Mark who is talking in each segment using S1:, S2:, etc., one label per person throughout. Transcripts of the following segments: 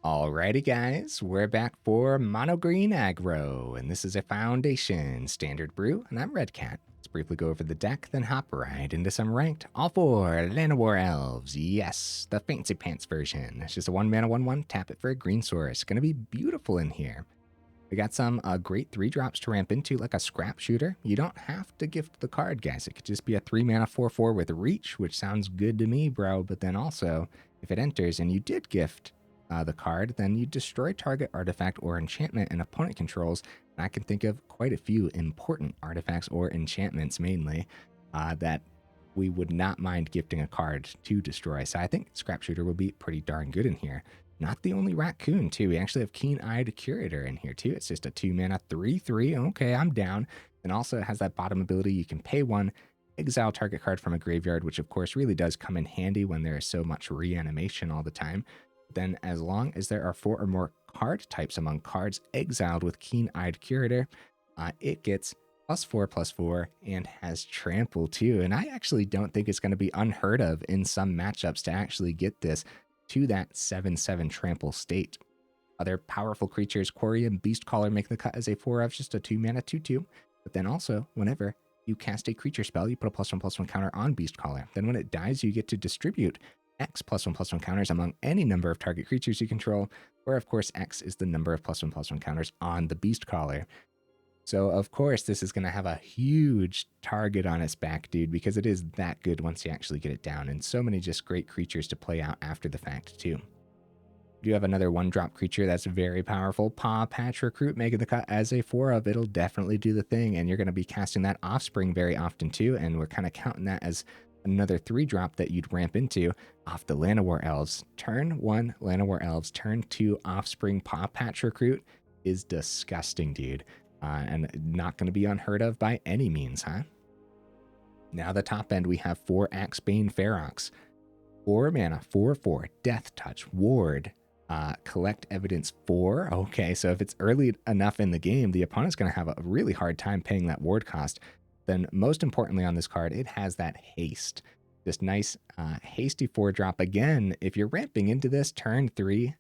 S1: Alrighty guys, we're back for Mono Green Aggro, and this is a Foundation Standard Brew, and I'm Red Cat. Let's briefly go over the deck, then hop right into some ranked. All for Llanowar Elves, yes, the fancy pants version. It's just a 1-mana 1/1, tap it for a green source. Gonna be beautiful in here. We got some great 3-drops to ramp into, like a Scrapshooter. You don't have to gift the card, guys. It could just be a 3-mana 4/4 with reach, which sounds good to me, bro. But then also, if it enters and you did gift the card, then you destroy target artifact or enchantment an opponent controls. And I can think of quite a few important artifacts or enchantments mainly that we would not mind gifting a card to destroy. So I think Scrapshooter will be pretty darn good in here. Not the only raccoon, too. We actually have Keen-Eyed Curator in here, too. It's just a 2-mana 3/3. Okay, I'm down. And also it has that bottom ability. You can pay 1, exile target card from a graveyard, which of course really does come in handy when there is so much reanimation all the time. Then as long as there are 4 or more card types among cards exiled with Keen-Eyed Curator, it gets +4/+4 and has trample too. And I actually don't think it's going to be unheard of in some matchups to actually get this to that 7/7 trample state. Other powerful creatures, Quirion Beastcaller, make the cut as a 4/, just a 2-mana 2/2. But then also, whenever you cast a creature spell, you put a +1/+1 counter on Beastcaller. Then when it dies, you get to distribute X +1/+1 counters among any number of target creatures you control, where of course X is the number of +1/+1 counters on the Beastcaller. So of course this is going to have a huge target on its back, dude, because it is that good once you actually get it down, and so many just great creatures to play out after the fact too. We do have another 1-drop creature that's very powerful, Pawpatch Recruit, making the cut as a 4/. It'll definitely do the thing, and you're going to be casting that Offspring very often too, and we're kind of counting that as another 3-drop that you'd ramp into off the Llanowar Elves. Turn 1 Llanowar Elves, turn 2 Offspring Pawpatch Recruit is disgusting, dude. And not going to be unheard of by any means, huh? Now the top end, we have 4 Axebane Ferox. 4 mana, 4/4, Death Touch, Ward, collect evidence 4. Okay, so if it's early enough in the game, the opponent's going to have a really hard time paying that ward cost. Then most importantly on this card, it has that haste. This nice hasty 4-drop. Again, if you're ramping into this turn 3,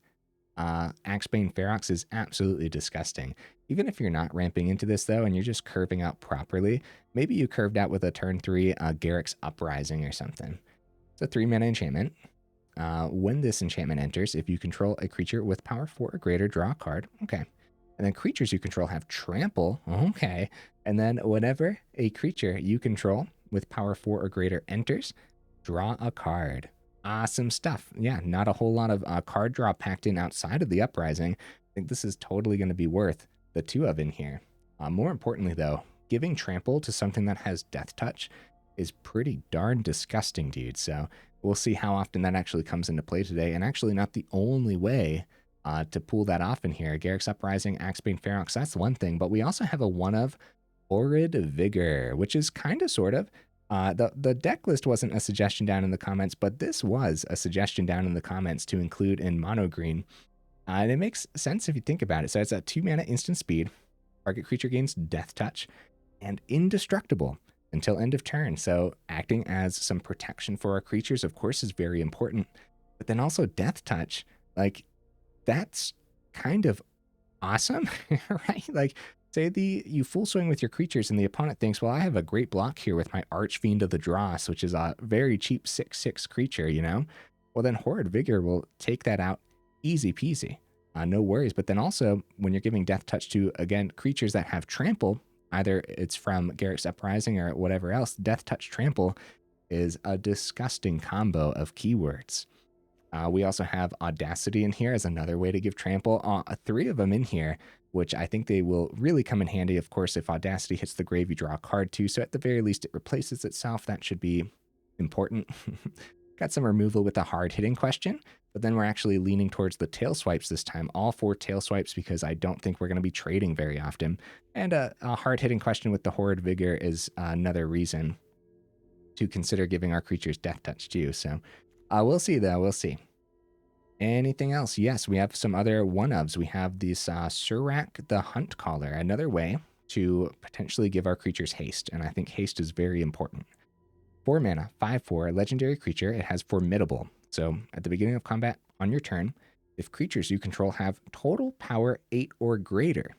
S1: Axebane Ferox is absolutely disgusting. Even if you're not ramping into this though, and you're just curving out properly, maybe you curved out with a turn 3 Garruk's Uprising or something. It's a 3-mana enchantment. When this enchantment enters, if you control a creature with power 4 or greater, draw a card. Okay. And then creatures you control have trample. Okay. And then whenever a creature you control with power 4 or greater enters, draw a card. Awesome stuff. Yeah, not a whole lot of card draw packed in outside of the Uprising. I think this is totally going to be worth the 2 of in here. More importantly, though, giving trample to something that has Death Touch is pretty darn disgusting, dude. So we'll see how often that actually comes into play today. And actually not the only way to pull that off in here. Garruk's Uprising, Axebane Ferox, that's one thing. But we also have a 1/, Horrid Vigor, which is kind of sort of. The deck list wasn't a suggestion down in the comments, but this was a suggestion down in the comments to include in mono green. And it makes sense if you think about it. So it's a 2-mana instant speed. Target creature gains Death Touch and indestructible until end of turn. So acting as some protection for our creatures, of course, is very important. But then also Death Touch, like, that's kind of awesome, right? Like, say you full swing with your creatures and the opponent thinks, well, I have a great block here with my Archfiend of the Dross, which is a very cheap 6/6 creature, you know? Well, then Horrid Vigor will take that out easy peasy. No worries. But then also, when you're giving Death Touch to, again, creatures that have trample, either it's from Garruk's Uprising or whatever else, Death Touch Trample is a disgusting combo of keywords. We also have Audacity in here as another way to give trample. 3 of them in here, which I think they will really come in handy. Of course, if Audacity hits the grave, you draw a card too. So at the very least, it replaces itself. That should be important. Got some removal with a hard-hitting question, but then we're actually leaning towards the tail swipes this time. All 4 tail swipes because I don't think we're going to be trading very often. And a hard-hitting question with the Horrid Vigor is another reason to consider giving our creatures Death Touch too. So we'll see, though. We'll see. Anything else? Yes, we have some other 1/ofs. We have this Surrak the Hunt Caller, another way to potentially give our creatures haste, and I think haste is very important. 4 mana, 5/4, legendary creature. It has Formidable. So at the beginning of combat on your turn, If creatures you control have total power 8 or greater,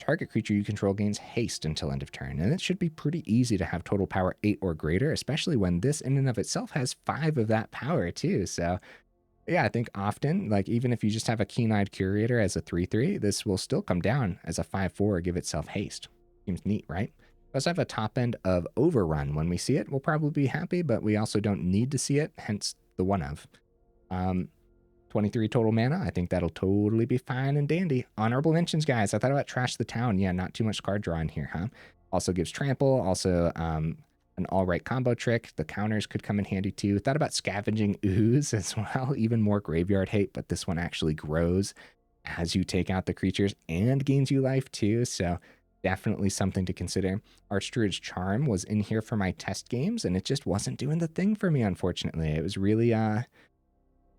S1: target creature you control gains haste until end of turn. And it should be pretty easy to have total power 8 or greater, especially when this in and of itself has 5 of that power too. So yeah, I think often, like even if you just have a Keen-Eyed Curator as a 3/3, this will still come down as a 5/4, give itself haste. Seems neat, right? We also have a top end of Overrun. When we see it, we'll probably be happy, but we also don't need to see it, hence the one of. 23 total mana. I think that'll totally be fine and dandy. Honorable mentions, guys. I thought about Trash the Town. Yeah, not too much card draw in here, huh? Also gives Trample. Also an all-right combo trick. The counters could come in handy too. Thought about Scavenging Ooze as well. Even more graveyard hate, but this one actually grows as you take out the creatures and gains you life too. So definitely something to consider. Archdruid's Charm was in here for my test games, and it just wasn't doing the thing for me, unfortunately. It was really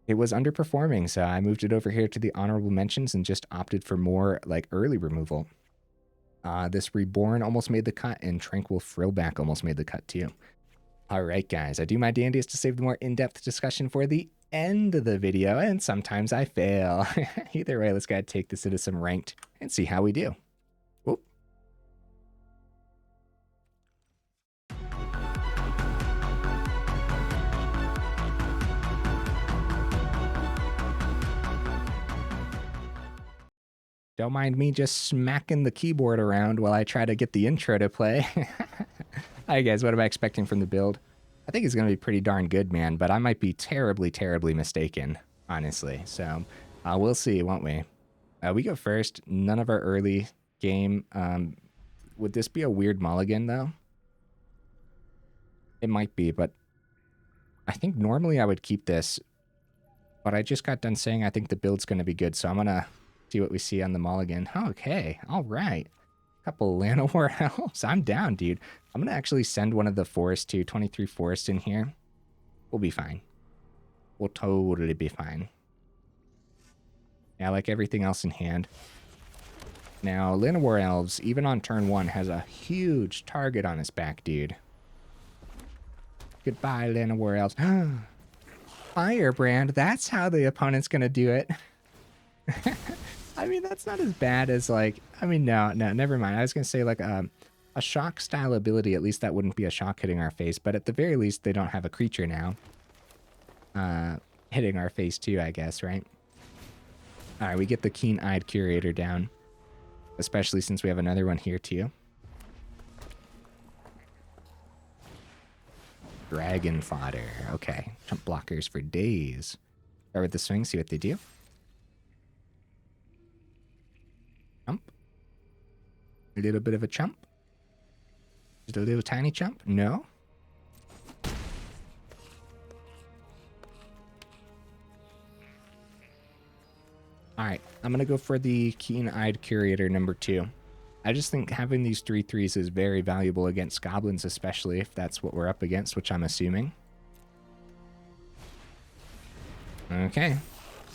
S1: it was underperforming, so I moved it over here to the honorable mentions and just opted for more like early removal. This Reborn almost made the cut, and Tranquil Frillback almost made the cut too. All right, guys, I do my dandiest to save the more in-depth discussion for the end of the video, and sometimes I fail. Either way, let's go ahead and take this into some ranked and see how we do. Whoop. Don't mind me just smacking the keyboard around while I try to get the intro to play. Hi guys, what am I expecting from the build? I think it's going to be pretty darn good, man, but I might be terribly, terribly mistaken, honestly. So we'll see, won't we? We go first. None of our early game. Would this be a weird mulligan, though? It might be, but I think normally I would keep this. But I just got done saying I think the build's going to be good, so I'm going to see what we see on the mulligan. Okay, all right. Couple Llanowar Elves. I'm down, dude. I'm going to actually send one of the forest to 23 forest in here. We'll be fine. We'll totally be fine. Yeah, like everything else in hand. Now, Llanowar Elves, even on turn 1, has a huge target on its back, dude. Goodbye, Llanowar Elves. Firebrand, that's how the opponent's going to do it. I mean, that's not as bad as, like, I mean, no, never mind. I was going to say, like, a shock style ability, at least that wouldn't be a shock hitting our face, but at the very least, they don't have a creature now. Hitting our face too, I guess, right? All right, we get the Keen-Eyed Curator down, especially since we have another one here too. Dragon Fodder. Okay, jump blockers for days. Start with the swing, see what they do. Chump. A little bit of a chump. Just a little tiny chump. No. All right, I'm going to go for the Keen-Eyed Curator number 2. I just think having these 3/3s is very valuable against goblins, especially if that's what we're up against, which I'm assuming. Okay,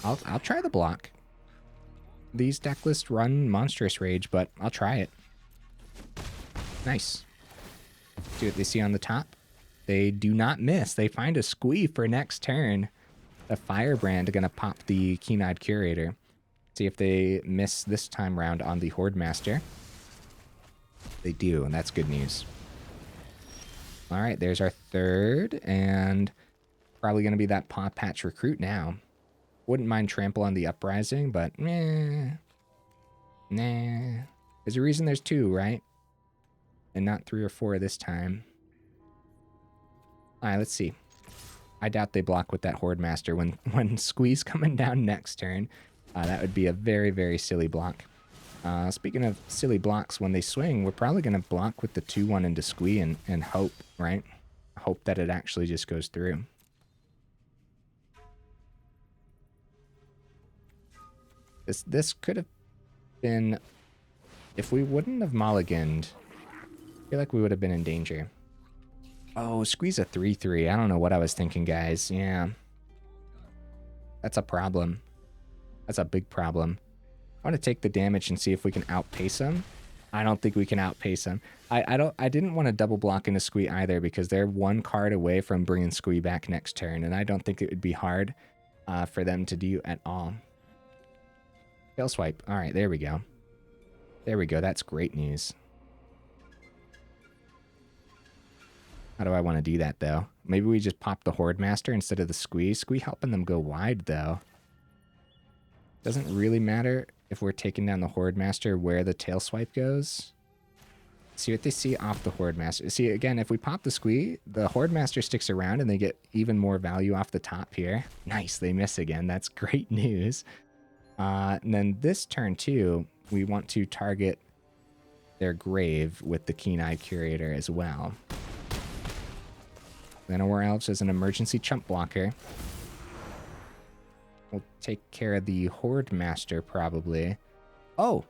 S1: I'll try the block. These deck lists run Monstrous Rage, but I'll try it. Nice. See what they see on the top. They do not miss. They find a squee for next turn. The Firebrand gonna pop the Keen-Eyed Curator. See if they miss this time round on the Horde Master. They do, and that's good news. All right, there's our third, and probably going to be that Pawpatch Recruit now. Wouldn't mind Trample on the Uprising, but nah. There's a reason there's 2, right? And not 3 or 4 this time. All right, let's see. I doubt they block with that Horde Master when Squeeze coming down next turn. That would be a very, very silly block. Speaking of silly blocks, when they swing, we're probably going to block with the 2/1 into Squee and hope, right? Hope that it actually just goes through. This could have been... If we wouldn't have mulliganed, I feel like we would have been in danger. Oh, Squeeze a 3/3. I don't know what I was thinking, guys. Yeah. That's a problem. That's a big problem. I want to take the damage and see if we can outpace him. I don't think we can outpace him. I didn't want to double block into Squee either because they're 1 card away from bringing Squee back next turn, and I don't think it would be hard for them to do at all. Tail swipe. All right, there we go. There we go. That's great news. How do I want to do that, though? Maybe we just pop the Horde Master instead of the Squee. Squee helping them go wide, though. Doesn't really matter if we're taking down the Horde Master where the tail swipe goes. See what they see off the Horde Master. See, again, if we pop the Squee, the Horde Master sticks around and they get even more value off the top here. Nice, they miss again. That's great news. And then this turn, too, we want to target their grave with the Keen-Eyed Curator as well. Llanowar Elves as an emergency chump blocker. We'll take care of the Horde Master, probably. Oh!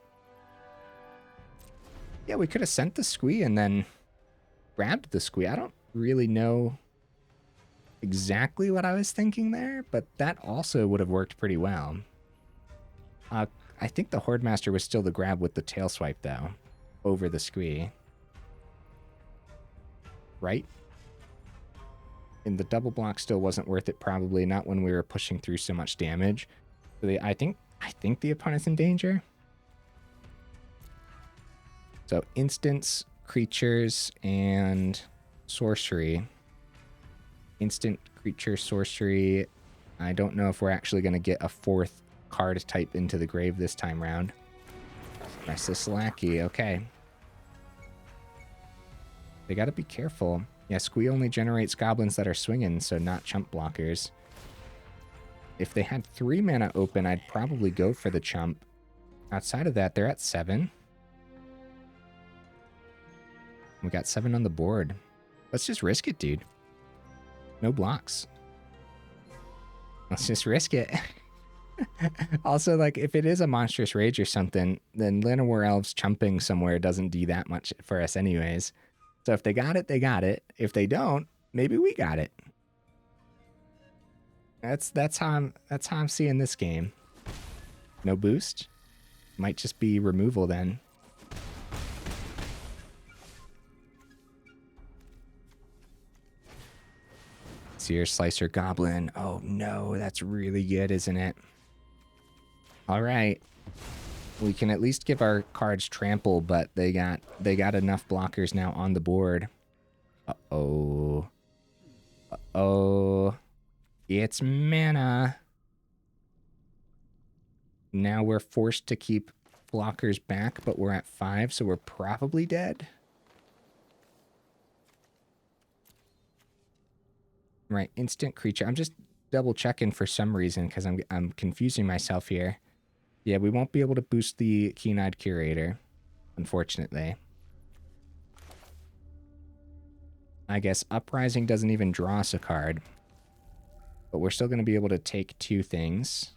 S1: Yeah, we could have sent the Squee and then grabbed the Squee. I don't really know exactly what I was thinking there, but that also would have worked pretty well. I think the Horde Master was still the grab with the tail swipe, though, over the Squee. Right? And the double block still wasn't worth it, probably. Not when we were pushing through so much damage. So I think the opponent's in danger. So instants, creatures, and sorcery. Instant, creature, sorcery. I don't know if we're actually going to get a fourth card type into the grave this time round. Restless Lackey, okay. They got to be careful. Yeah, Squee only generates goblins that are swinging, so not chump blockers. If they had 3 mana open, I'd probably go for the chump. Outside of that, they're at 7. We got 7 on the board. Let's just risk it, dude. No blocks. Let's just risk it. Also, like, if it is a monstrous rage or something, then Llanowar Elves chumping somewhere doesn't do that much for us anyways. So if they got it, they got it. If they don't, maybe we got it. That's how I'm seeing this game. No boost. Might just be removal then. Seer Slicer Goblin. Oh no, that's really good, isn't it? All right. We can at least give our cards trample, but they got enough blockers now on the board. Uh-oh. Uh-oh. It's mana. Now we're forced to keep blockers back, but we're at 5, so we're probably dead. Right, instant creature. I'm just double checking for some reason because I'm confusing myself here. Yeah, we won't be able to boost the Keen-Eyed Curator, unfortunately. I guess Uprising doesn't even draw us a card. But we're still going to be able to take 2 things.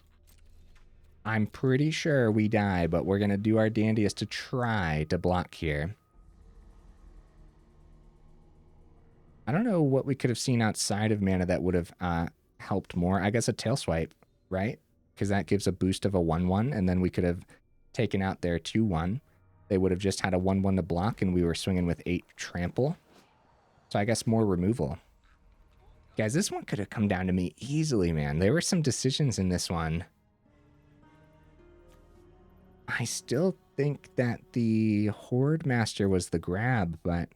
S1: I'm pretty sure we die, but we're going to do our dandiest to try to block here. I don't know what we could have seen outside of mana that would have helped more. I guess a tail swipe, right? Because that gives a boost of a 1/1, and then we could have taken out their 2/1. They would have just had a 1/1 to block, and we were swinging with 8 trample. So I guess more removal. Guys, this one could have come down to me easily, man. There were some decisions in this one. I still think that the Horde Master was the grab, but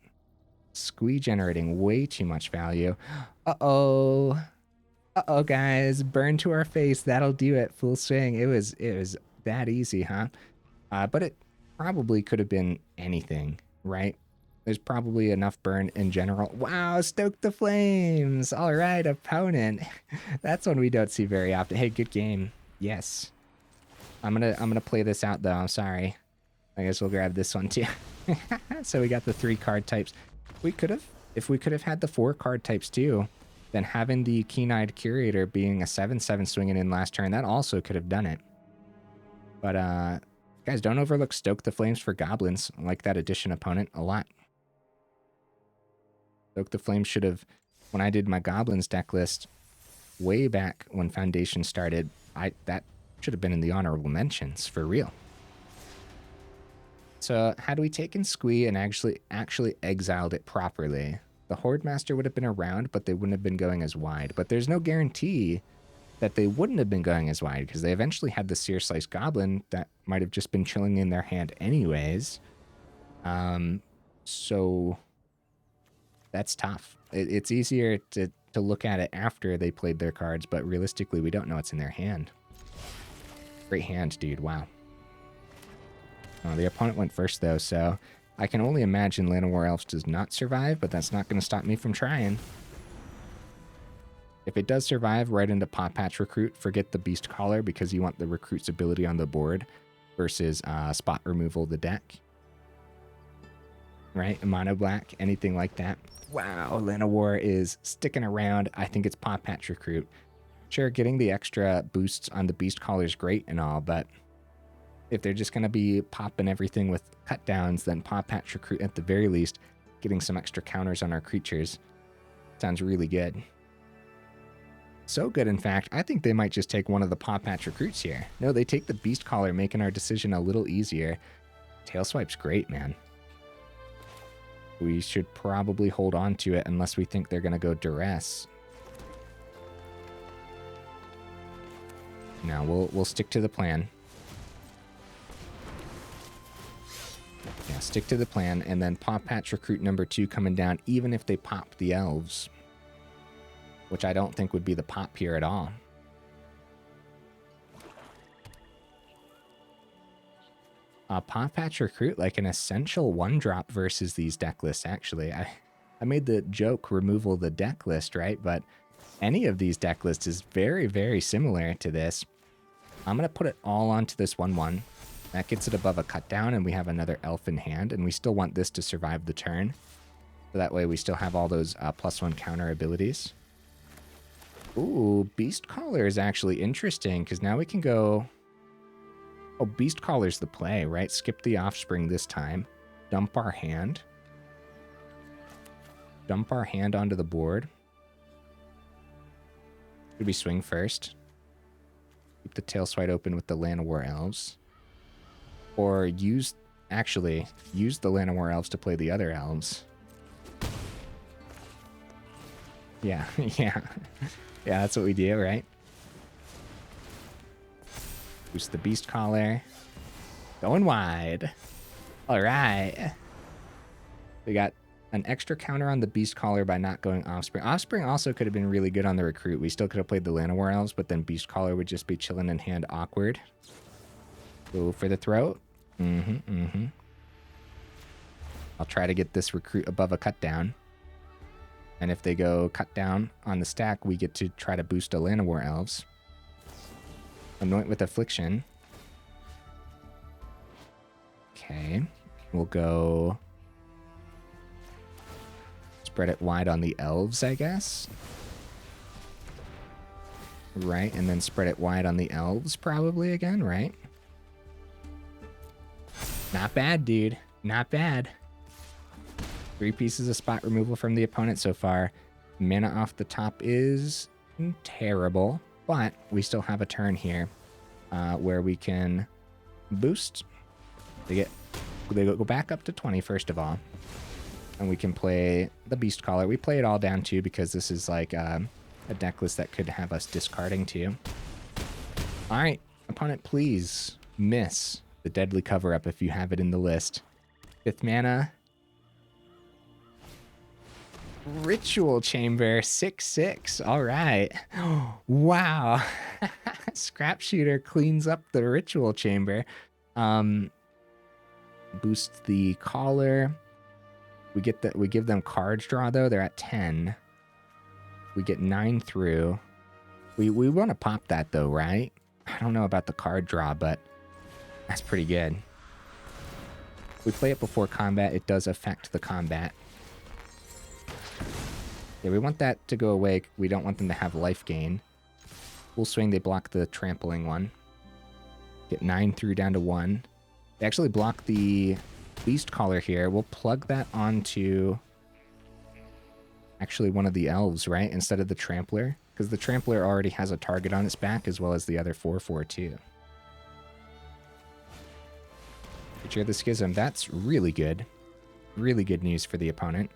S1: Squee generating way too much value. Uh-oh. Uh-oh, guys. Burn to our face. That'll do it. Full swing. It was that easy, huh? But it probably could have been anything, right? There's probably enough burn in general. Wow, stoke the flames. All right, opponent. That's one we don't see very often. Hey, good game. Yes. I'm gonna play this out though. I'm sorry. I guess we'll grab this one too. So we got the 3 card types. If we could have had the 4 card types too, then having the Keen-Eyed Curator being a 7/7 swinging in last turn, that also could have done it. But guys, don't overlook Stoke the Flames for Goblins. I like that addition, opponent, a lot. Stoke the Flames should have, when I did my Goblins deck list way back when Foundation started, that should have been in the honorable mentions, for real. So had we taken Squee and actually exiled it properly, the Horde Master would have been around, but they wouldn't have been going as wide. But there's no guarantee that they wouldn't have been going as wide because they eventually had the Sear Slice Goblin that might have just been chilling in their hand anyways. So that's tough. It's easier to look at it after they played their cards, but realistically, we don't know what's in their hand. Great hand, dude. Wow. Oh, the opponent went first, though, so I can only imagine Llanowar Elves does not survive, but that's not going to stop me from trying. If it does survive, right into Pawpatch Recruit. Forget the Beastcaller because you want the Recruit's ability on the board versus spot removal of the deck. Right? Mono black, anything like that. Wow, Llanowar is sticking around. I think it's Pawpatch Recruit. Sure, getting the extra boosts on the Beastcaller is great and all, but if they're just going to be popping everything with cut downs, then Pawpatch Recruit at the very least, getting some extra counters on our creatures. Sounds really good. So good, in fact, I think they might just take one of the Pawpatch Recruits here. No, they take the Beastcaller, making our decision a little easier. Tailswipe's great, man. We should probably hold on to it unless we think they're going to go Duress. No, we'll stick to the plan. Yeah, stick to the plan, and then Pawpatch Recruit number 2 coming down, even if they pop the Elves. Which I don't think would be the pop here at all. Pawpatch Recruit, like an essential 1-drop versus these deck lists, actually. I made the joke removal the deck list, right? But any of these deck lists is very, very similar to this. I'm going to put it all onto this 1/1. That gets it above a cut down, and we have another elf in hand, and we still want this to survive the turn. So that way we still have all those +1 counter abilities. Ooh, Beastcaller is actually interesting, because now we can go... Oh, Beastcaller's the play, right? Skip the Offspring this time. Dump our hand. Dump our hand onto the board. Should we swing first? Keep the Tailswipe open with the Llanowar Elves. Or use the Llanowar Elves to play the other elves. Yeah, yeah. Yeah, that's what we do, right? Boost the Beastcaller. Going wide. All right. We got an extra counter on the Beastcaller by not going Offspring. Offspring also could have been really good on the Recruit. We still could have played the Llanowar Elves, but then Beastcaller would just be chilling in hand awkward. Go for the throat. I'll try to get this Recruit above a cut down. And if they go cut down on the stack, we get to try to boost a Llanowar Elves. Anoint with Affliction. Okay. We'll go... Spread it wide on the Elves, I guess. Right, and then spread it wide on the Elves probably again, right? Not bad, dude. Not bad. 3 pieces of spot removal from the opponent so far. Mana off the top is terrible, but we still have a turn here where we can boost. They go back up to 20 first of all, and we can play the Beastcaller. We play it all down too because this is like a deck list that could have us discarding too. All right, opponent, please miss the Deadly Cover-Up if you have it in the list. 5th mana. Ritual Chamber, 6/6. All right. Wow. Scrapshooter cleans up the Ritual Chamber. Boosts the Caller. We give them cards draw though. They're at 10. We get 9 through. We want to pop that though, right? I don't know about the card draw, but that's pretty good. We play it before combat. It does affect the combat. Yeah, we want that to go away. We don't want them to have life gain. Full swing, they block the trampling one. Get 9 through down to 1. They actually block the Beastcaller here. We'll plug that onto actually one of the elves, right? Instead of the Trampler. Because the Trampler already has a target on its back as well as the other 4/4 too. Creature of the Schism. That's really good. Really good news for the opponent.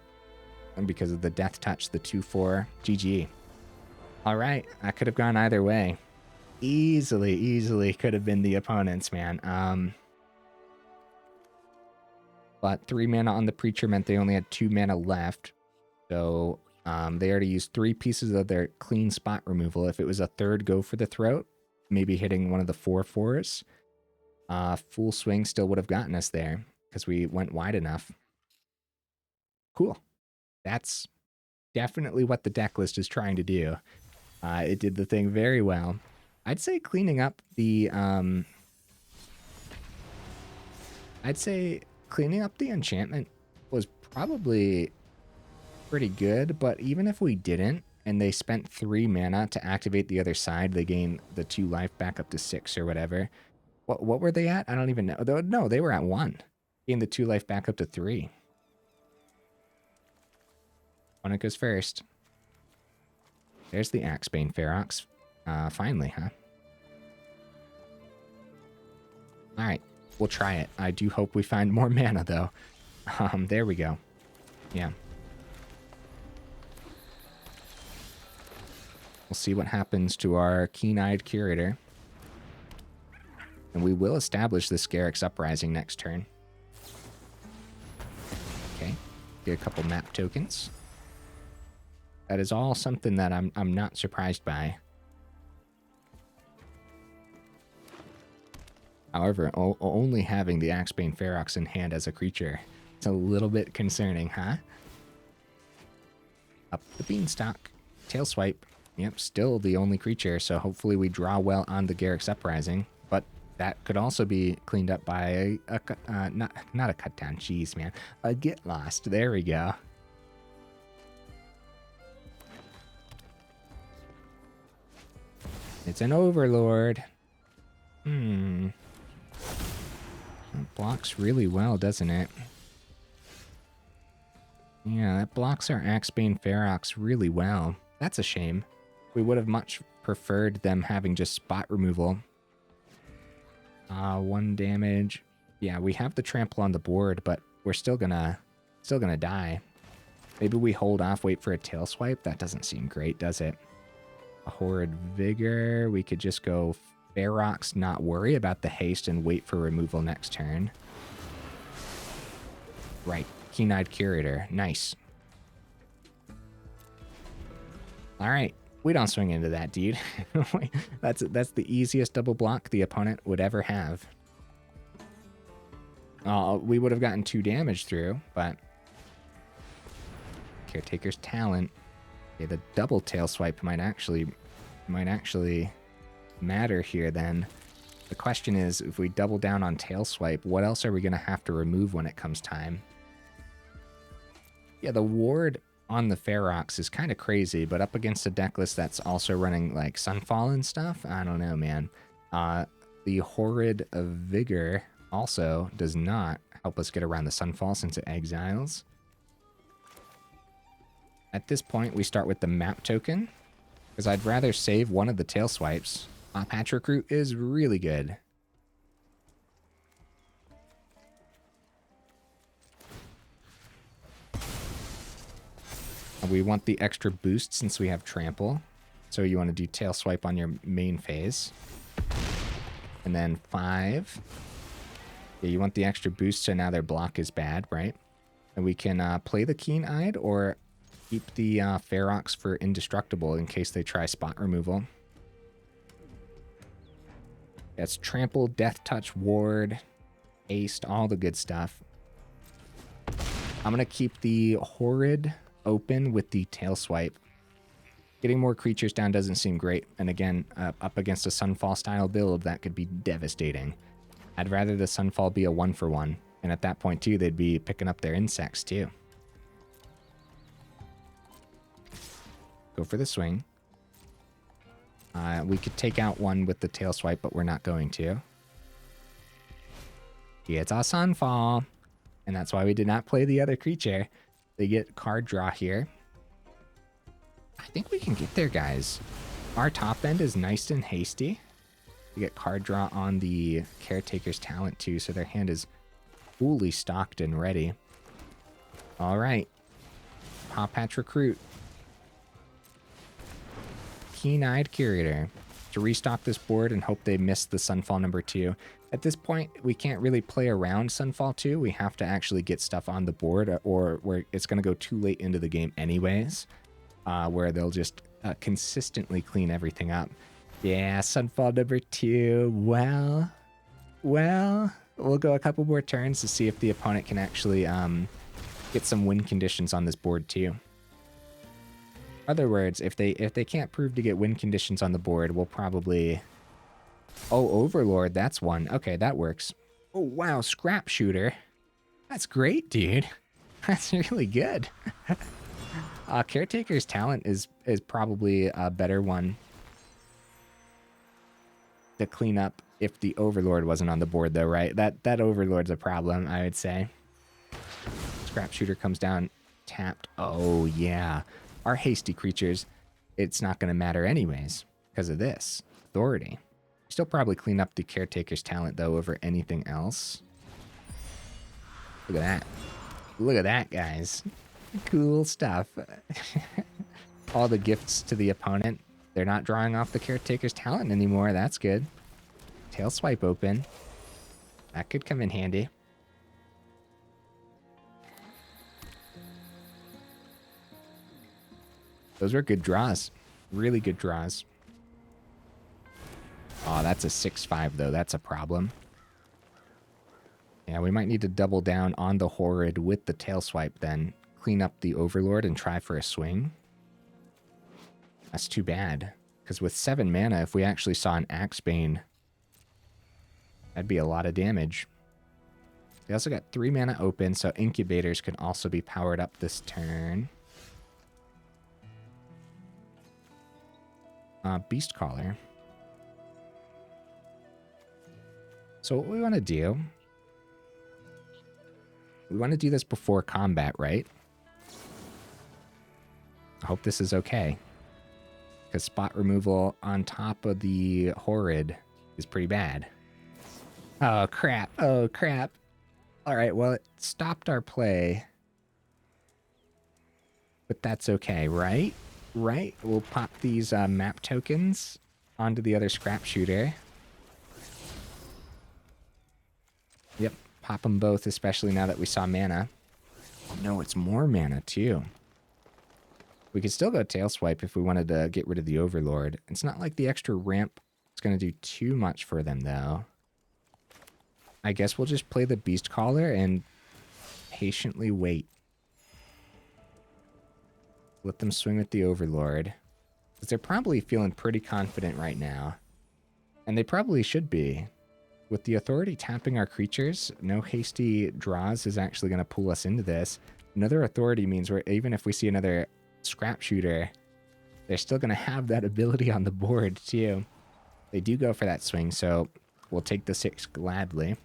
S1: And because of the Death Touch, the 2/4. GG. All right, that could have gone either way. Easily could have been the opponents, man. But 3 mana on the Preacher meant they only had 2 mana left. So they already used 3 pieces of their clean spot removal. If it was a third go for the throat, maybe hitting one of the 4/4s, full swing still would have gotten us there because we went wide enough. Cool. That's definitely what the deck list is trying to do. It did the thing very well. I'd say cleaning up the enchantment was probably pretty good, but even if we didn't, and they spent 3 mana to activate the other side, they gain the 2 life back up to 6 or whatever. What were they at? I don't even know. No, they were at 1. Gain the 2 life back up to 3. Opponent goes first. There's the Axebane Ferox. Finally, huh? Alright, we'll try it. I do hope we find more mana, though. There we go. Yeah. We'll see what happens to our Keen-Eyed Curator. And we will establish this Garruk's Uprising next turn. Okay, get a couple map tokens. That is all something that I'm not surprised by. However, only having the Axebane Ferox in hand as a creature, it's a little bit concerning, huh? Up the beanstalk. Tail swipe. Yep, still the only creature, so hopefully we draw well on the Garruk's Uprising. But that could also be cleaned up by not a cut down. Jeez, man. A get lost. There we go. It's an Overlord. It blocks really well, doesn't it? Yeah, that blocks our Axebane Ferox really well. That's a shame. We would have much preferred them having just spot removal. 1 damage. Yeah, we have the trample on the board, but we're still gonna die. Maybe we hold off, wait for a tail swipe. That doesn't seem great, does it? A Horrid Vigor. We could just go Ferox, not worry about the haste, and wait for removal next turn. Right. Keen-Eyed Curator. Nice. All right. We don't swing into that, dude. That's the easiest double block the opponent would ever have. We would have gotten 2 damage through, but Caretaker's Talent. Okay, the double tail swipe might actually matter here then. The question is, if we double down on tail swipe, what else are we going to have to remove when it comes time? Yeah, the ward on the Ferox is kind of crazy, but up against a deck list that's also running like Sunfall and stuff, I don't know, man. The Horrid Vigor also does not help us get around the Sunfall since it exiles. At this point, we start with the map token, because I'd rather save one of the tail swipes. Pawpatch Recruit is really good. We want the extra boost since we have trample. So you want to do tail swipe on your main phase. And then 5. Yeah, you want the extra boost so now their block is bad, right? And we can play the Keen-Eyed or keep the Ferox for indestructible in case they try spot removal. That's trample, death touch, ward, haste, all the good stuff. I'm going to keep the Horrid open with the tail swipe. Getting more creatures down doesn't seem great. And again, up against a Sunfall style build, that could be devastating. I'd rather the Sunfall be a 1-for-1. And at that point too, they'd be picking up their insects too. Go for the swing. We could take out one with the tail swipe, but we're not going to. Yeah, it's a Sunfall. And that's why we did not play the other creature. They get card draw here. I think we can get there, guys. Our top end is nice and hasty. We get card draw on the Caretaker's Talent too, so their hand is fully stocked and ready. All right. Pawpatch Recruit. Keen-Eyed Curator to restock this board and hope they miss the Sunfall number 2. At this point, we can't really play around Sunfall 2. We have to actually get stuff on the board, or where it's going to go too late into the game anyways, where they'll just consistently clean everything up. Yeah, Sunfall number 2. Well, we'll go a couple more turns to see if the opponent can actually get some win conditions on this board too. In other words, if they can't prove to get win conditions on the board, we'll probably... Oh, Overlord, that's one. Okay, that works. Oh, wow, Scrapshooter. That's great, dude. That's really good. Caretaker's Talent is probably a better one to clean up if the Overlord wasn't on the board, though, right? That Overlord's a problem, I would say. Scrapshooter comes down tapped. Oh, yeah. Our hasty creatures, it's not going to matter anyways because of this. Authority. Still probably clean up the Caretaker's Talent, though, over anything else. Look at that. Look at that, guys. Cool stuff. All the gifts to the opponent. They're not drawing off the Caretaker's Talent anymore. That's good. Tail swipe open. That could come in handy. Those were good draws. Really good draws. Oh, that's a 6-5, though. That's a problem. Yeah, we might need to double down on the Horrid with the tail swipe then. Clean up the Overlord and try for a swing. That's too bad. Because with 7 mana, if we actually saw an Axebane, that'd be a lot of damage. We also got 3 mana open, so Incubators can also be powered up this turn. Beastcaller. So what we want to do... We want to do this before combat, right? I hope this is okay. Because spot removal on top of the Horrid is pretty bad. Oh, crap. Oh, crap. Alright, well, it stopped our play. But that's okay, right? Right? We'll pop these map tokens onto the other Scrapshooter. Yep, pop them both, especially now that we saw mana. Oh, no, it's more mana, too. We could still go tail swipe if we wanted to get rid of the Overlord. It's not like the extra ramp is going to do too much for them, though. I guess we'll just play the Beastcaller and patiently wait. Let them swing with the Overlord. Because they're probably feeling pretty confident right now. And they probably should be. With the Authority tapping our creatures, no hasty draws is actually going to pull us into this. Another Authority means even if we see another Scrapshooter, they're still going to have that ability on the board too. They do go for that swing, so we'll take the 6 gladly.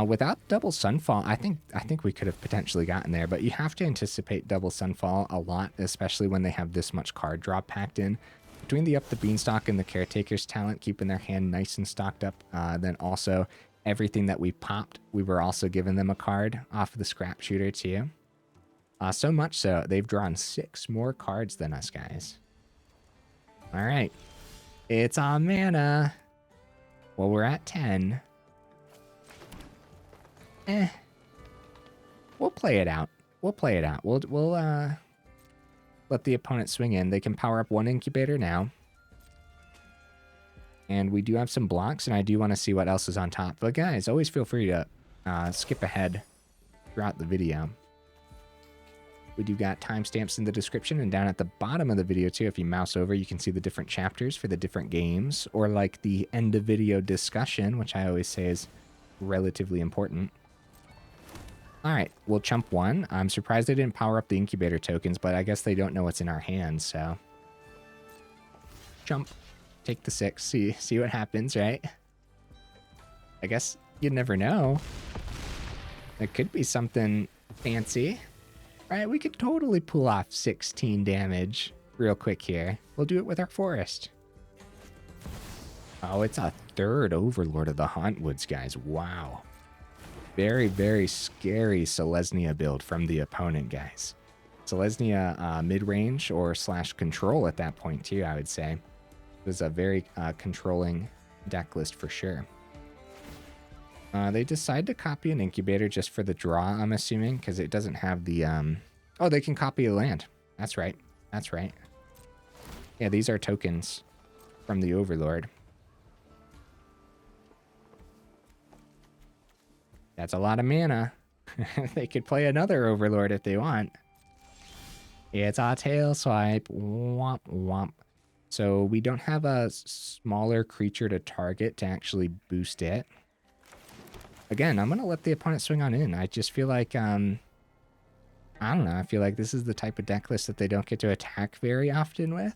S1: Without double Sunfall, I think we could have potentially gotten there, but you have to anticipate double Sunfall a lot, especially when they have this much card draw packed in. Between the Up the Beanstalk and the Caretaker's Talent, keeping their hand nice and stocked up, then also everything that we popped, we were also giving them a card off of the Scrapshooter too. So much so, they've drawn 6 more cards than us, guys. All right, it's on mana. Well, we're at 10. We'll play it out. We'll play it out. We'll let the opponent swing in. They can power up 1 Incubator now. And we do have some blocks, and I do want to see what else is on top. But guys, always feel free to skip ahead throughout the video. We do got timestamps in the description and down at the bottom of the video too. If you mouse over, you can see the different chapters for the different games, or like the end of video discussion, which I always say is relatively important. All right, we'll chump 1. I'm surprised they didn't power up the Incubator tokens, but I guess they don't know what's in our hands, so. Chump. Take the 6. See what happens, right? I guess you never know. It could be something fancy. Right, we could totally pull off 16 damage real quick here. We'll do it with our Forest. Oh, it's a 3rd Overlord of the Hauntwoods, guys. Wow. very, very scary Selesnya build from the opponent, guys. Selesnya mid-range or slash control at that point too, I would say. It was a very controlling deck list for sure. They decide to copy an incubator just for the draw, I'm assuming, because it doesn't have the... Oh, they can copy a land. That's right. That's right. Yeah, these are tokens from the Overlord. That's a lot of mana. They could play another Overlord if they want. It's a tail swipe. Womp womp. So we don't have a smaller creature to target to actually boost it. Again, I'm going to let the opponent swing on in. I just feel like, I don't know. I feel like this is the type of deck list that they don't get to attack very often with.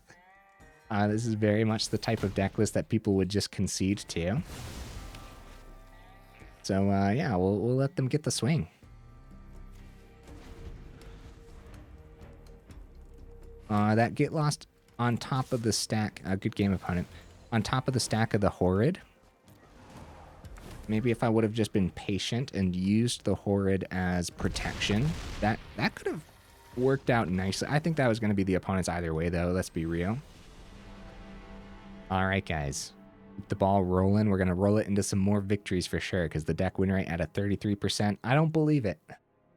S1: This is very much the type of deck list that people would just concede to. So, yeah, we'll let them get the swing. That get lost on top of the stack. Good game, opponent. On top of the stack of the Horrid. Maybe if I would have just been patient and used the Horrid as protection, that could have worked out nicely. I think that was going to be the opponent's either way, though. Let's be real. All right, guys. Keep the ball rolling. We're going to roll it into some more victories for sure, because the deck win rate at a 33%. I don't believe it.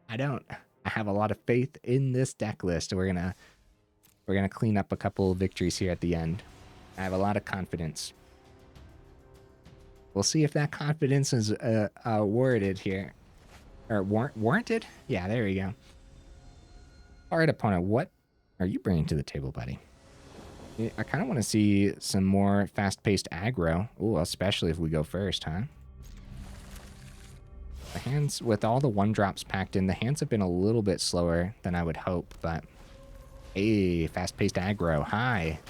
S1: I don't. I have a lot of faith in this deck list. We're gonna clean up a couple of victories here at the end. I have a lot of confidence. We'll see if that confidence is warranted here. Or warranted? Yeah, there we go. All right, opponent, what are you bringing to the table, buddy? I kind of want to see some more fast-paced aggro. Ooh, especially if we go first, huh? The hands, with all the one-drops packed in, the hands have been a little bit slower than I would hope, but... Hey, fast-paced aggro. Hi.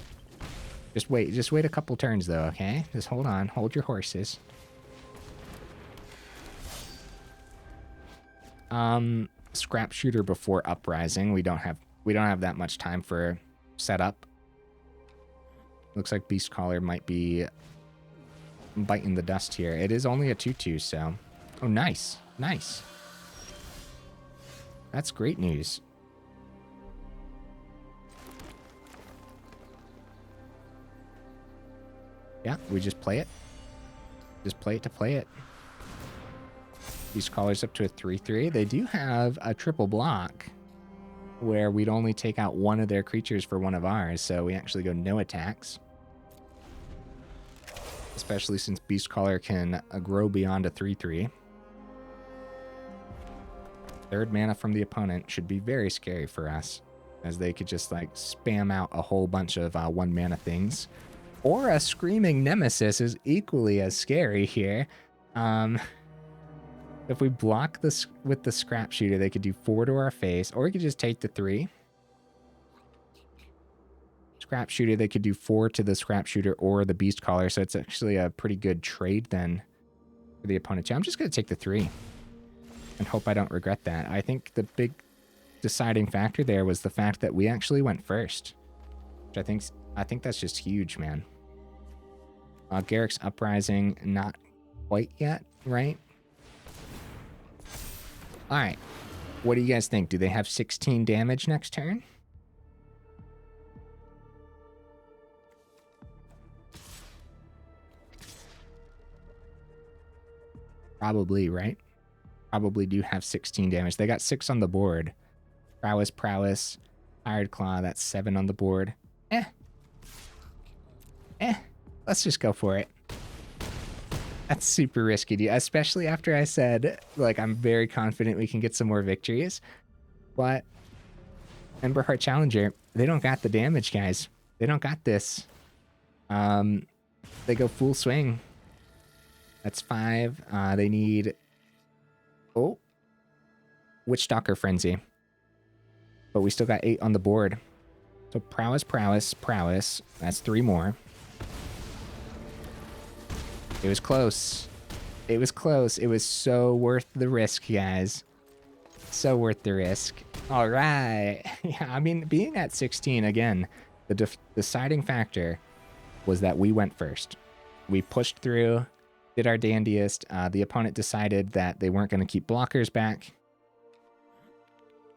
S1: Just wait a couple turns, though, okay? Just hold on. Hold your horses. Scrapshooter before Uprising. We don't have that much time for setup. Looks like Beastcaller might be biting the dust here. It is only a 2/2, so... Oh, nice. Nice. That's great news. Yeah, we just play it. Just play it to play it. Beastcaller's up to a 3/3. They do have a triple block where we'd only take out one of their creatures for one of ours, so we actually go no attacks. Especially since Beastcaller can grow beyond a 3/3. Third mana from the opponent should be very scary for us, as they could just like spam out a whole bunch of 1 mana things. Or a Screaming Nemesis is equally as scary here. If we block this with the Scrapshooter, they could do 4 to our face, or we could just take the 3. Scrapshooter, they could do 4 to the Scrapshooter or the Beastcaller, so it's actually a pretty good trade then for the opponent too. I'm just going to take the 3 and hope I don't regret that. I think the big deciding factor there was the fact that we actually went first, which I think that's just huge, man. Garruk's Uprising, not quite yet, right? All right. What do you guys think? Do they have 16 damage next turn? Probably, right? Probably do have 16 damage. They got 6 on the board. Prowess. Iron Claw, that's 7 on the board. Let's just go for it. That's super risky, dude. Especially after I said, like, I'm very confident we can get some more victories. But Emberheart Challenger, they don't got the damage, guys. They don't got this. They go full swing. That's 5. They need... Oh. Witchstalker Frenzy. But we still got 8 on the board. So Prowess. That's 3 more. It was close. It was close. It was so worth the risk, guys. So worth the risk. All right. Yeah, I mean, being at 16, again, the deciding factor was that we went first. We pushed through. did our dandiest. The opponent decided that they weren't going to keep blockers back.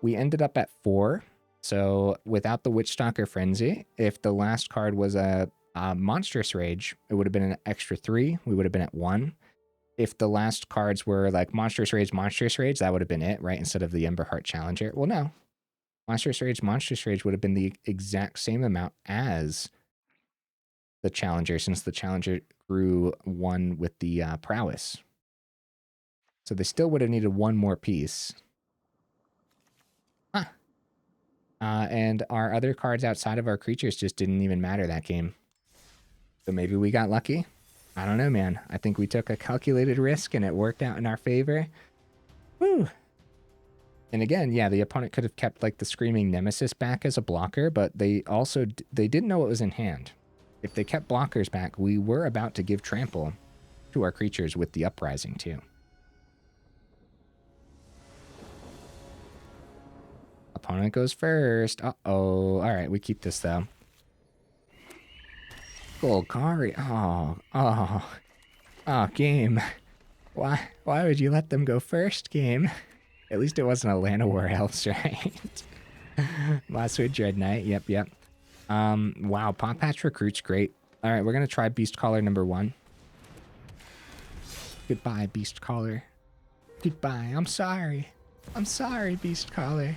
S1: We ended up at 4. So without the Witchstalker Frenzy, if the last card was a Monstrous Rage, it would have been an extra 3. We would have been at 1. If the last cards were like Monstrous Rage, that would have been it, right? Instead of the Emberheart Challenger. Well, no. Monstrous Rage would have been the exact same amount as the Challenger, since the Challenger grew 1 with the Prowess. So they still would have needed 1 more piece. Huh. And our other cards outside of our creatures just didn't even matter that game. So maybe we got lucky. I don't know, man. I think we took a calculated risk and it worked out in our favor. Woo! And again, yeah, the opponent could have kept like the Screaming Nemesis back as a blocker, but they didn't know what was in hand. If they kept blockers back, we were about to give trample to our creatures with the Uprising too. Opponent goes first. Uh-oh. All right, we keep this though. Golgari. Oh, game. Why would you let them go first, game? At least it wasn't a Llanowar Elves, right? Mosswood Dread Knight. Yep. Wow, Pawpatch Recruit's great. All right, we're going to try Beastcaller number 1. Goodbye, Beastcaller. Goodbye. I'm sorry, Beastcaller.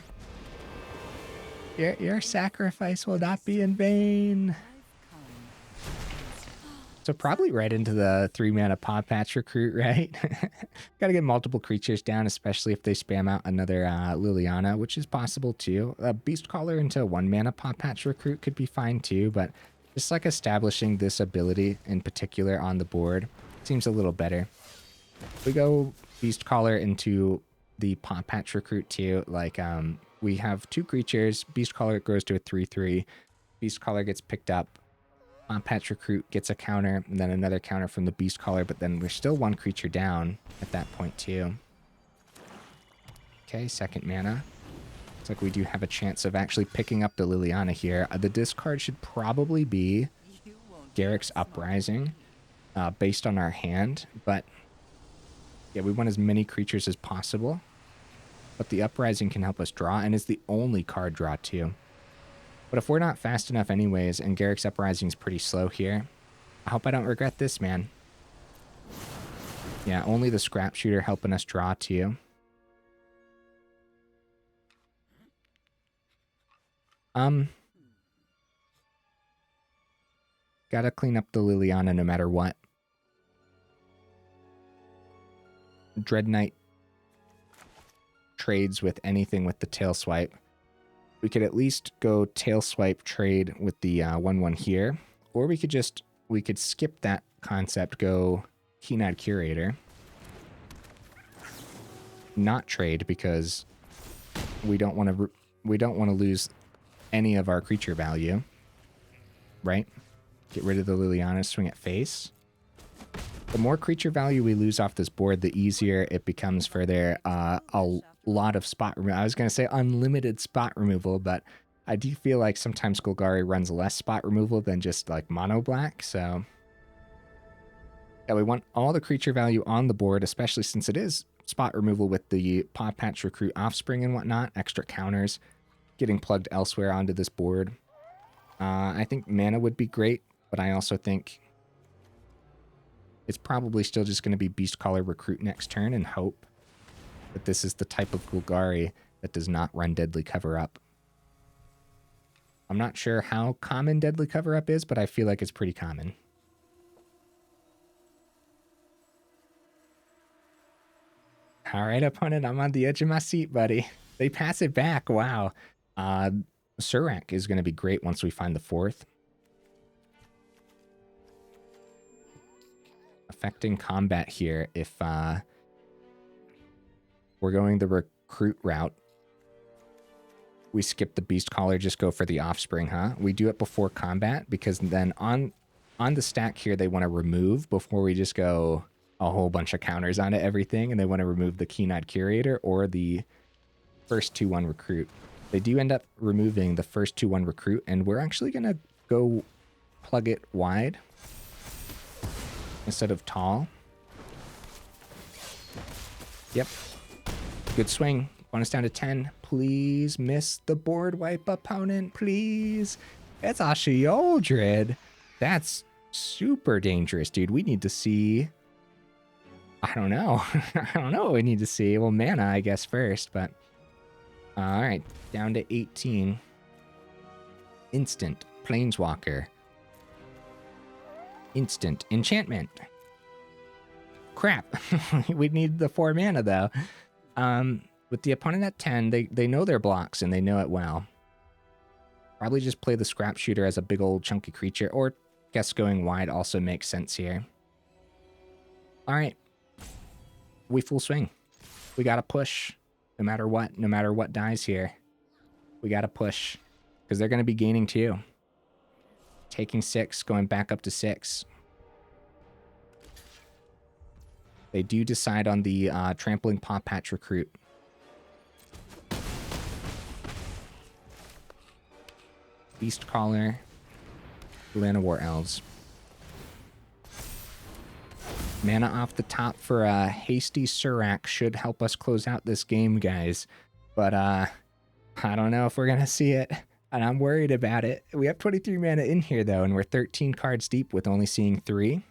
S1: Your sacrifice will not be in vain. So probably right into the 3-mana Pawpatch Recruit, right? Gotta get multiple creatures down, especially if they spam out another Liliana, which is possible too. Beastcaller into 1-mana Pawpatch Recruit could be fine too, but just like establishing this ability in particular on the board seems a little better. We go Beastcaller into the Pawpatch Recruit too. Like, we have 2 creatures. Beastcaller grows to a 3/3. Beastcaller gets picked up. Pawpatch Recruit gets a counter, and then another counter from the Beastcaller, but then we're still 1 creature down at that point too. Okay, 2nd mana. Looks like we do have a chance of actually picking up the Liliana here. The discard should probably be Garruk's Uprising, based on our hand, but yeah, we want as many creatures as possible. But the Uprising can help us draw, and is the only card draw too. But if we're not fast enough anyways, and Garruk's Uprising is pretty slow here, I hope I don't regret this, man. Yeah, only the Scrapshooter helping us draw too. Gotta clean up the Liliana no matter what. Dread Knight trades with anything with the tail swipe. We could at least go tail swipe trade with the 1/1 here, or we could skip that concept, go Keen-Eyed Curator, not trade because we don't want to lose any of our creature value, right? Get rid of the Liliana, swing at face. The more creature value we lose off this board, the easier it becomes for their a lot of spot removal. I was going to say unlimited spot removal, but I do feel like sometimes Golgari runs less spot removal than just like mono black. So yeah, we want all the creature value on the board, especially since it is spot removal with the Pawpatch Recruit Offspring and whatnot, extra counters getting plugged elsewhere onto this board. I think mana would be great, but I also think it's probably still just going to be Beastcaller Recruit next turn and hope that this is the type of Golgari that does not run Deadly Cover-Up. I'm not sure how common Deadly Cover-Up is, but I feel like it's pretty common. All right, opponent, I'm on the edge of my seat, buddy. They pass it back. Wow. Surrak is going to be great once we find the 4th. Affecting combat here if we're going the recruit route. We skip the Beastcaller, just go for the Offspring, huh? We do it before combat because then on the stack here, they want to remove before we just go a whole bunch of counters onto everything, and they want to remove the Keen-Eyed Curator or the first 2/1 Recruit. They do end up removing the first 2/1 Recruit, and we're actually going to go plug it wide instead of tall. Yep. Good swing. Bonus down to 10. Please miss the board wipe, opponent, please. It's a Sheoldred. That's super dangerous, dude. We need to see... I don't know. I don't know what we need to see. Well, mana, I guess, first, but... all right, down to 18. Instant Planeswalker. Instant Enchantment. Crap. We need the 4 mana, though. With the opponent at 10, they know their blocks, and they know it well. Probably just play the Scrapshooter as a big old chunky creature, or guess going wide also makes sense here. All right. We full swing. We got to push no matter what dies here. We got to push because they're going to be gaining 2. Taking 6, going back up to 6. They do decide on the trampling Pawpatch Recruit. Beastcaller, Llanowar Elves. Mana off the top for a hasty Surrak should help us close out this game, guys. But I don't know if we're going to see it, and I'm worried about it. We have 23 mana in here, though, and we're 13 cards deep with only seeing 3.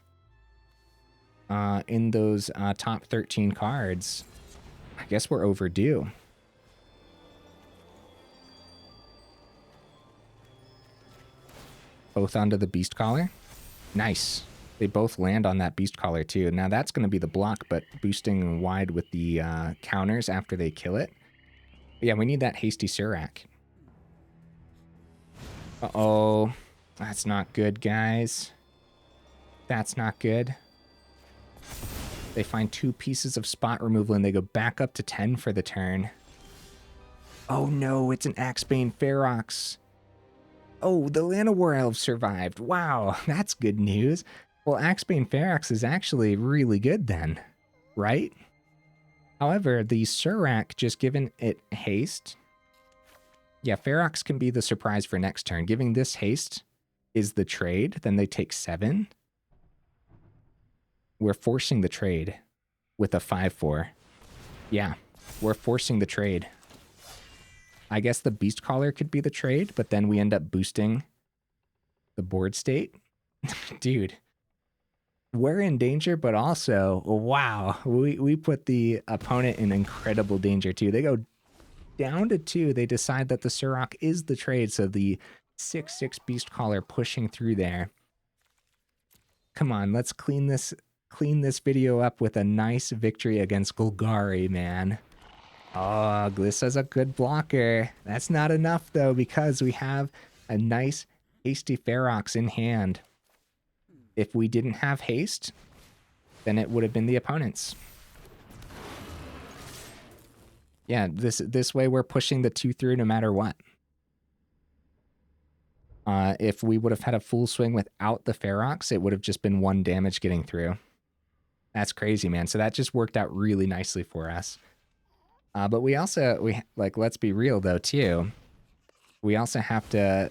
S1: In those top 13 cards, I guess we're overdue. Both onto the Beastcaller. Nice. They both land on that Beastcaller too. Now that's going to be the block, but boosting wide with the counters after they kill it. But yeah, we need that hasty Surrak. Uh-oh. That's not good, guys. That's not good. They find 2 pieces of spot removal and they go back up to 10 for the turn. Oh no, it's an Axebane Ferox. Oh, the Llanowar Elves survived. Wow, that's good news. Well, Axebane Ferox is actually really good then, right? However, the Surrak, just given it haste... yeah, Ferox can be the surprise for next turn. Giving this haste is the trade. Then they take 7. We're forcing the trade with a 5/4. Yeah, we're forcing the trade. I guess the Beastcaller could be the trade, but then we end up boosting the board state. Dude. We're in danger, but also, wow, we put the opponent in incredible danger too. They go down to 2. They decide that the Surrak is the trade, so the 6/6 Beastcaller pushing through there. Come on, let's clean this video up with a nice victory against Golgari, man. Oh, Glissa's a good blocker. That's not enough, though, because we have a nice hasty Ferox in hand. If we didn't have haste, then it would have been the opponent's. Yeah, this way we're pushing the 2 through no matter what. If we would have had a full swing without the Ferox, it would have just been 1 damage getting through. That's crazy, man. So that just worked out really nicely for us. But we also, let's be real though, too. We also have to,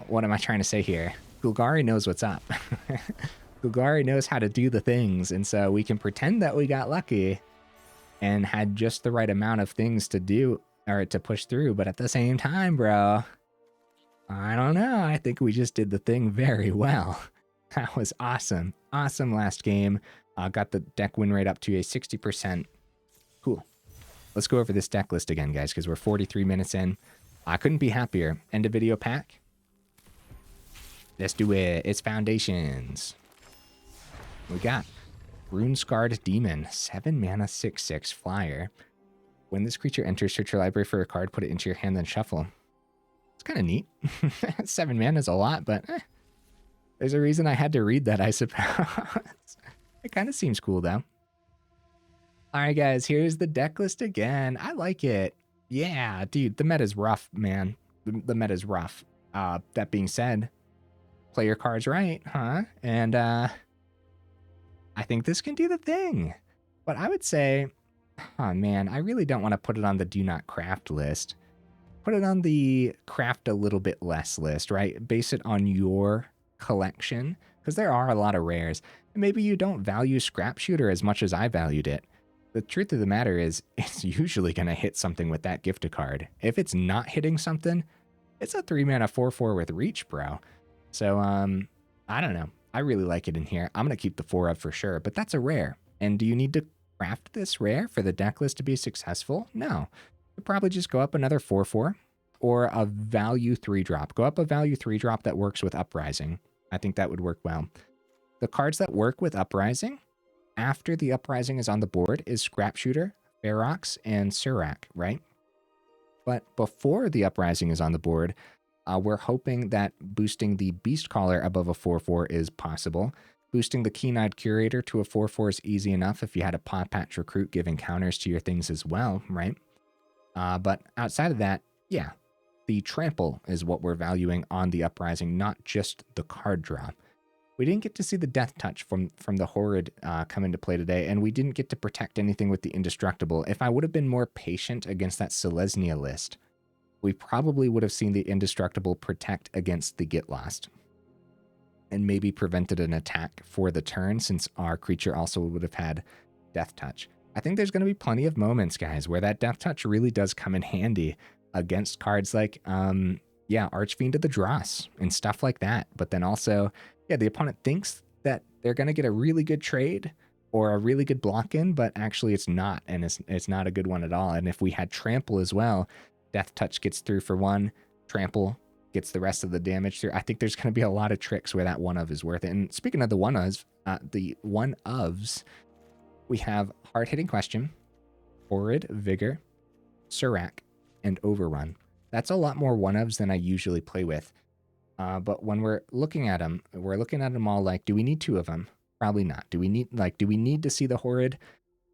S1: what am I trying to say here? Golgari knows what's up. Golgari knows how to do the things, and so we can pretend that we got lucky and had just the right amount of things to do, or to push through, but at the same time, bro, I don't know. I think we just did the thing very well. That was awesome. Awesome last game. Got the deck win rate up to a 60%. Cool. Let's go over this deck list again, guys, because we're 43 minutes in. I couldn't be happier. End of video pack. Let's do it. It's Foundations. We got Rune-Scarred Demon. 7 mana, 6/6 flyer. When this creature enters, search your library for a card, put it into your hand, then shuffle. It's kind of neat. 7 mana is a lot, but there's a reason I had to read that, I suppose. It kind of seems cool, though. All right, guys, here's the deck list again. I like it. Yeah, dude, the meta's rough, man. The meta's rough. That being said, play your cards right, huh? And I think this can do the thing. But I would say, oh man, I really don't want to put it on the do not craft list. Put it on the craft a little bit less list, right? Base it on your collection. because there are a lot of rares. And maybe you don't value Scrapshooter as much as I valued it. The truth of the matter is, it's usually going to hit something with that gift card. If it's not hitting something, it's a 3-mana 4/4 with reach, bro. So, I don't know. I really like it in here. I'm going to keep the 4 of for sure, but that's a rare. And do you need to craft this rare for the deck list to be successful? No. You'll probably just go up another 4/4 or a value 3-drop. Go up a value 3-drop that works with Uprising. I think that would work well. The cards that work with Uprising, after the Uprising is on the board, is Scrapshooter, Ferox, and Surrak, right? But before the Uprising is on the board, we're hoping that boosting the Beastcaller above a 4/4 is possible. Boosting the Keen-Eyed Curator to a 4/4 is easy enough if you had a Pawpatch Recruit giving counters to your things as well, right? But outside of that, yeah, the Trample is what we're valuing on the Uprising, not just the card draw. We didn't get to see the Death Touch from the Horrid come into play today, and we didn't get to protect anything with the Indestructible. If I would have been more patient against that Selesnya list, we probably would have seen the Indestructible protect against the Get Lost and maybe prevented an attack for the turn, since our creature also would have had Death Touch. I think there's going to be plenty of moments, guys, where that Death Touch really does come in handy against cards like, Archfiend of the Dross and stuff like that. But then also, the opponent thinks that they're going to get a really good trade or a really good block in, but actually it's not, and it's not a good one at all. And if we had Trample as well, Death Touch gets through for 1, Trample gets the rest of the damage through. I think there's going to be a lot of tricks where that 1 of is worth it. And speaking of the 1-ofs, we have Hard-Hitting Question, Horrid Vigor, Surrak, and Overrun. That's a lot more 1-ofs than I usually play with. But when we're looking at them, we're looking at them all like, do we need 2 of them? Probably not. Do we need to see the Horrid?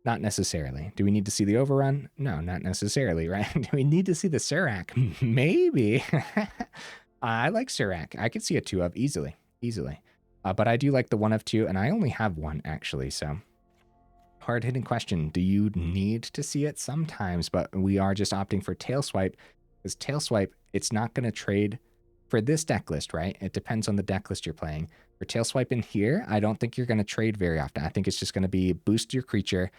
S1: Not necessarily. Do we need to see the Overrun? No, not necessarily, right? Do we need to see the Surrak? Maybe. I like Surrak. I could see a 2 of easily. But I do like the 1 of 2, and I only have 1 actually, so. Hard-hitting question. Do you need to see it? Sometimes, but we are just opting for Tail Swipe, because Tail Swipe, it's not going to trade for this deck list, right? It depends on the deck list you're playing. For Tail Swipe in here, I don't think you're going to trade very often. I think it's just going to be boost your creature,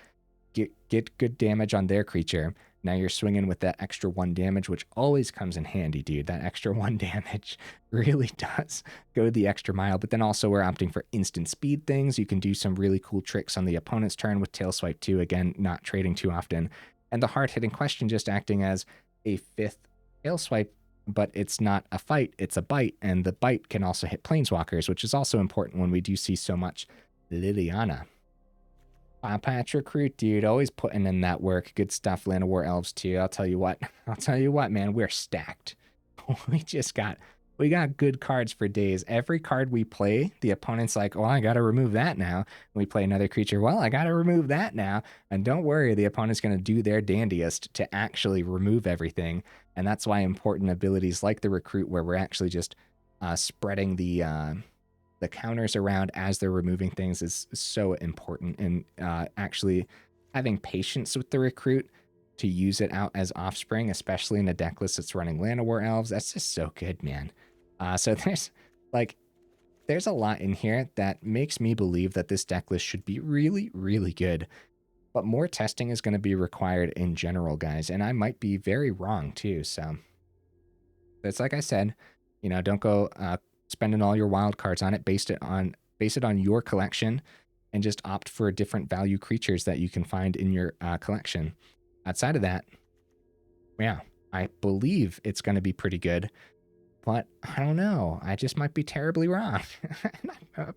S1: get good damage on their creature. Now you're swinging with that extra 1 damage, which always comes in handy, dude. That extra 1 damage really does go the extra mile. But then also we're opting for instant speed things. You can do some really cool tricks on the opponent's turn with Tail Swipe too. Again, not trading too often. And the hard-hitting question just acting as a 5th Tail Swipe, but it's not a fight, it's a bite. And the bite can also hit Planeswalkers, which is also important when we do see so much Liliana. Pawpatch Recruit, dude, always putting in that work. Good stuff. Llanowar Elves too. I'll tell you what, man, we're stacked. We got good cards for days. Every card we play, the opponent's like, oh, I gotta remove that now. And we play another creature, well, I gotta remove that now. And don't worry, the opponent's gonna do their dandiest to actually remove everything. And that's why important abilities like the Recruit, where we're actually just spreading the counters around as they're removing things, is so important. And actually having patience with the Recruit to use it out as offspring, especially in a deck list that's running Llanowar Elves, that's just so good, man. So there's a lot in here that makes me believe that this deck list should be really, really good. But more testing is going to be required in general, guys, and I might be very wrong too. So it's like I said, don't go spending all your wild cards on it. Base it on your collection, and just opt for different value creatures that you can find in your collection. Outside of that, yeah, I believe it's going to be pretty good, but I don't know. I just might be terribly wrong.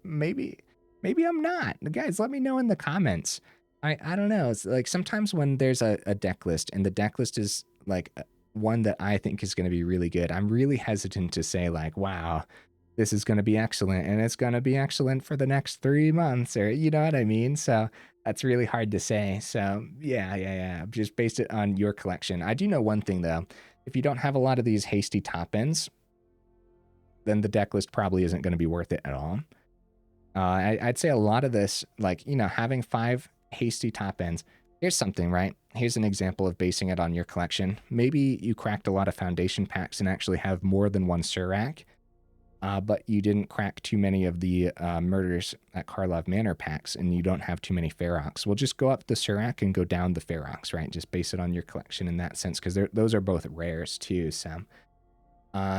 S1: Maybe I'm not. Guys, let me know in the comments. I don't know. It's like sometimes when there's a deck list and the deck list is like one that I think is going to be really good, I'm really hesitant to say like, wow, this is going to be excellent, and it's going to be excellent for the next 3 months, or you know what I mean? So that's really hard to say. So yeah. Just base it on your collection. I do know one thing though. If you don't have a lot of these hasty top ends, then the deck list probably isn't going to be worth it at all. I'd say a lot of this, like, having 5 hasty top ends. Here's something, right? Here's an example of basing it on your collection. Maybe you cracked a lot of foundation packs and actually have more than 1 Surrak. but you didn't crack too many of the Murders at Karlov Manor packs, and you don't have too many Ferox. We'll just go up the Surrak and go down the Ferox, right? Just base it on your collection in that sense, because those are both rares too. So,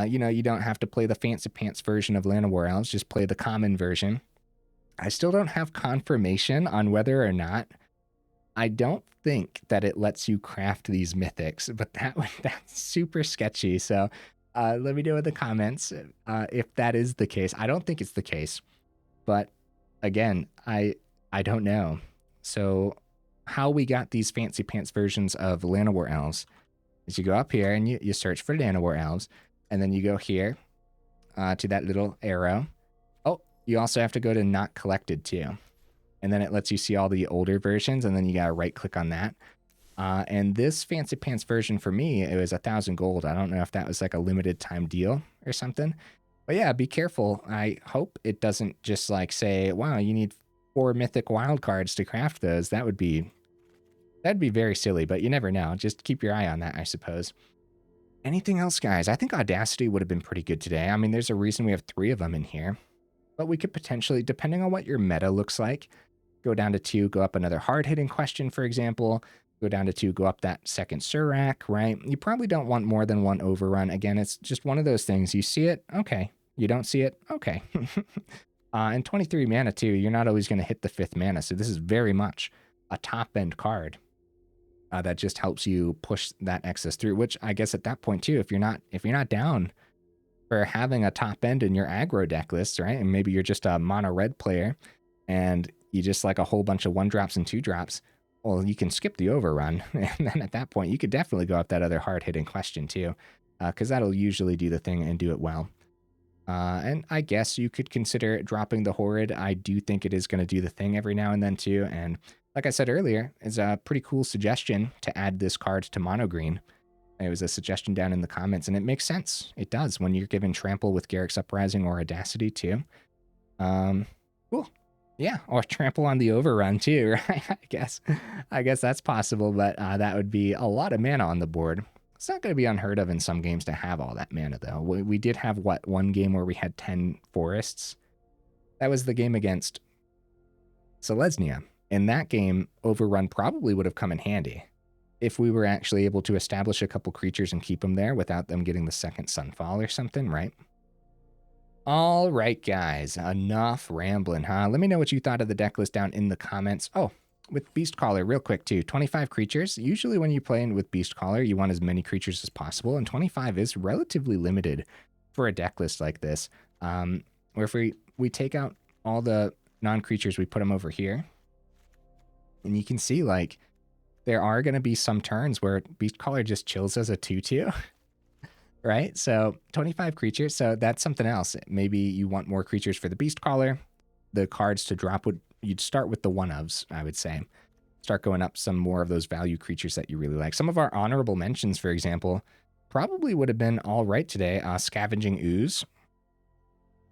S1: you know, you don't have to play the fancy pants version of Llanowar Elves, just play the common version. I still don't have confirmation on whether or not. I don't think that it lets you craft these mythics, but that's super sketchy. So let me know in the comments if that is the case. I don't think it's the case, but again, I don't know. So how we got these fancy pants versions of Llanowar Elves is you go up here and you search for Llanowar Elves, and then you go here to that little arrow. Oh, you also have to go to not collected too. And then it lets you see all the older versions, and then you gotta right click on that. And this fancy pants version for me, it was 1,000 gold. I don't know if that was like a limited time deal or something, but yeah, be careful. I hope it doesn't just like say, wow, you need 4 mythic wild cards to craft those. That'd be very silly, but you never know. Just keep your eye on that, I suppose. Anything else, guys? I think Audacity would have been pretty good today. I mean, there's a reason we have 3 of them in here, but we could potentially, depending on what your meta looks like, go down to 2, go up another hard-hitting question, for example, go down to 2, go up that second Surrak, right? You probably don't want more than 1 overrun. Again, it's just one of those things. You see it? Okay. You don't see it? Okay. And 23 mana too, you're not always going to hit the 5th mana, so this is very much a top-end card that just helps you push that excess through, which I guess at that point too, if you're not down for having a top end in your aggro deck list, right? And maybe you're just a mono red player and you just like a whole bunch of 1-drops and 2-drops, well, you can skip the overrun. And then at that point, you could definitely go up that other hard-hitting question too, because that'll usually do the thing and do it well. And I guess you could consider dropping the Horrid. I do think it is going to do the thing every now and then too. And like I said earlier, it's a pretty cool suggestion to add this card to mono green. It was a suggestion down in the comments, and it makes sense. It does when you're given Trample with Garruk's Uprising or Audacity too. Cool. Yeah, or Trample on the Overrun too, right? I guess that's possible, but that would be a lot of mana on the board. It's not going to be unheard of in some games to have all that mana, though. We did have, what, one game where we had 10 forests? That was the game against Selesnya. In that game, Overrun probably would have come in handy if we were actually able to establish a couple creatures and keep them there without them getting the second Sunfall or something, right? All right, guys, enough rambling, huh? Let me know what you thought of the deck list down in the comments. Oh, with Beastcaller, real quick too, 25 creatures. Usually when you play in with Beastcaller, you want as many creatures as possible, and 25 is relatively limited for a deck list like this. Where if we take out all the non-creatures, we put them over here, and you can see, like, there are going to be some turns where Beastcaller just chills as a 2/2, right? So 25 creatures, so that's something else. Maybe you want more creatures for the Beastcaller. The cards to drop you'd start with the 1-ofs, I would say. Start going up some more of those value creatures that you really like. Some of our honorable mentions, for example, probably would have been all right today. Scavenging Ooze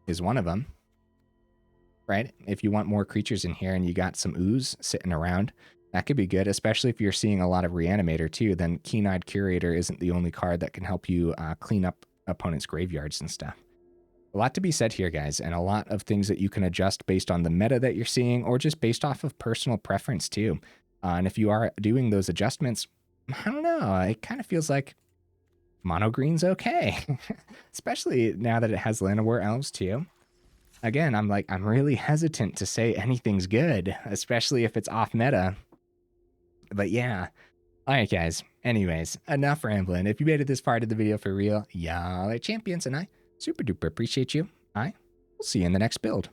S1: is one of them, right? If you want more creatures in here and you got some Ooze sitting around, that could be good, especially if you're seeing a lot of Reanimator too. Then Keen-Eyed Curator isn't the only card that can help you clean up opponents' graveyards and stuff. A lot to be said here, guys, and a lot of things that you can adjust based on the meta that you're seeing or just based off of personal preference too. And if you are doing those adjustments, I don't know, it kind of feels like mono green's okay, especially now that it has Llanowar Elves too. Again, I'm really hesitant to say anything's good, especially if it's off meta. But yeah. All right, guys. Anyways, enough rambling. If you made it this far of the video for real, y'all are champions, and I super duper appreciate you. I will see you in the next build.